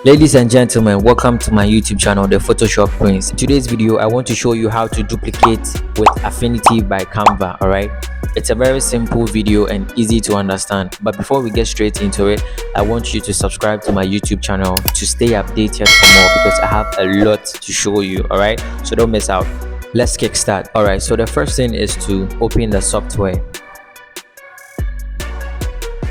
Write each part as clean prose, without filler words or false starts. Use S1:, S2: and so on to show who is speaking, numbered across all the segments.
S1: Ladies and gentlemen, welcome to my YouTube channel, The Photoshop Prince. In today's video, I want to show you how to duplicate with Affinity by Canva, alright? It's a very simple video and easy to understand. But before we get straight into it, I want you to subscribe to my YouTube channel to stay updated for more because I have a lot to show you, alright? So don't miss out. Let's kickstart. Alright, so the first thing is to open the software.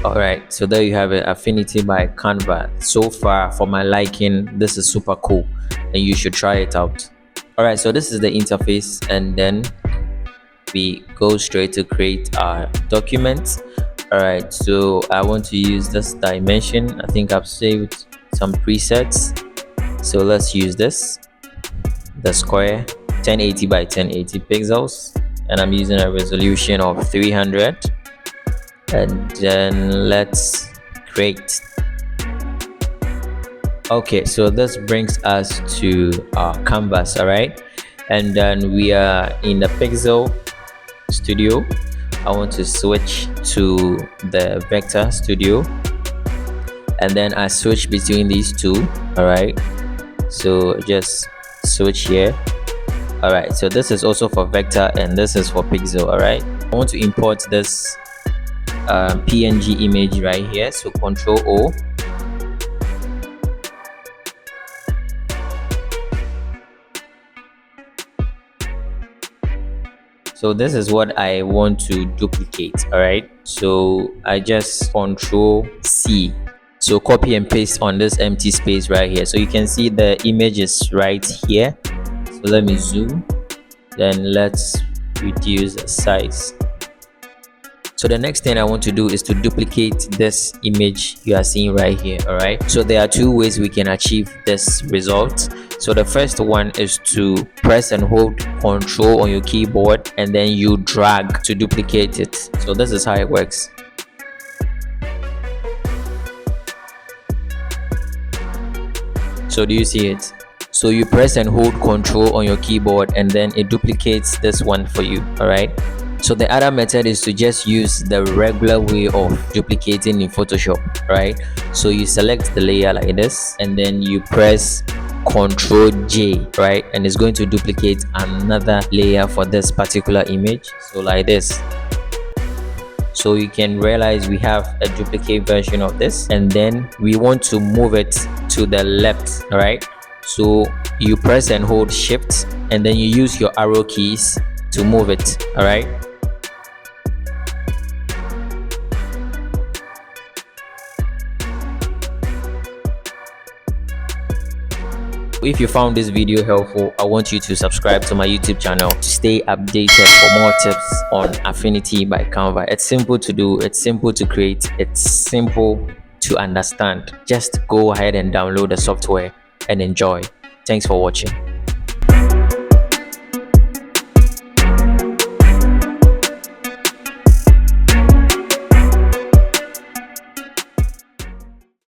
S1: Alright, so there you have it, Affinity by Canva. So far, for my liking, this is super cool and you should try it out. Alright, so this is the interface, and then we go straight to create our document. Alright, so I want to use this dimension. I think I've saved some presets, so let's use this, the square, 1080 by 1080 pixels, and I'm using a resolution of 300. And then let's create. Okay, so this brings us to our canvas, all right? And then we are in the pixel studio. I want to switch to the vector studio, and then I switch between these two, all right? So just switch here. All right, so this is also for vector and this is for pixel, all right? I want to import this PNG image right here, so Control O. So this is what I want to duplicate, all right? So I just Control C, so copy and paste on this empty space right here. So you can see the image is right here. So let me zoom, then let's reduce the size. So the next thing I want to do is to duplicate this image you are seeing right here, all right? So there are two ways we can achieve this result. So the first one is to press and hold Control on your keyboard and then you drag to duplicate it. So this is how it works. So do you see it? So you press and hold Control on your keyboard and then it duplicates this one for you, all right? So the other method is to just use the regular way of duplicating in Photoshop, right? So you select the layer like this and then you press Ctrl J, right? And it's going to duplicate another layer for this particular image. So like this. So you can realize we have a duplicate version of this, and then we want to move it to the left, all right? So you press and hold Shift and then you use your arrow keys to move it, all right? If you found this video helpful, I want you to subscribe to my YouTube channel to stay updated for more tips on Affinity by Canva. It's simple to do, it's simple to create, it's simple to understand. Just go ahead and download the software and enjoy. Thanks for watching.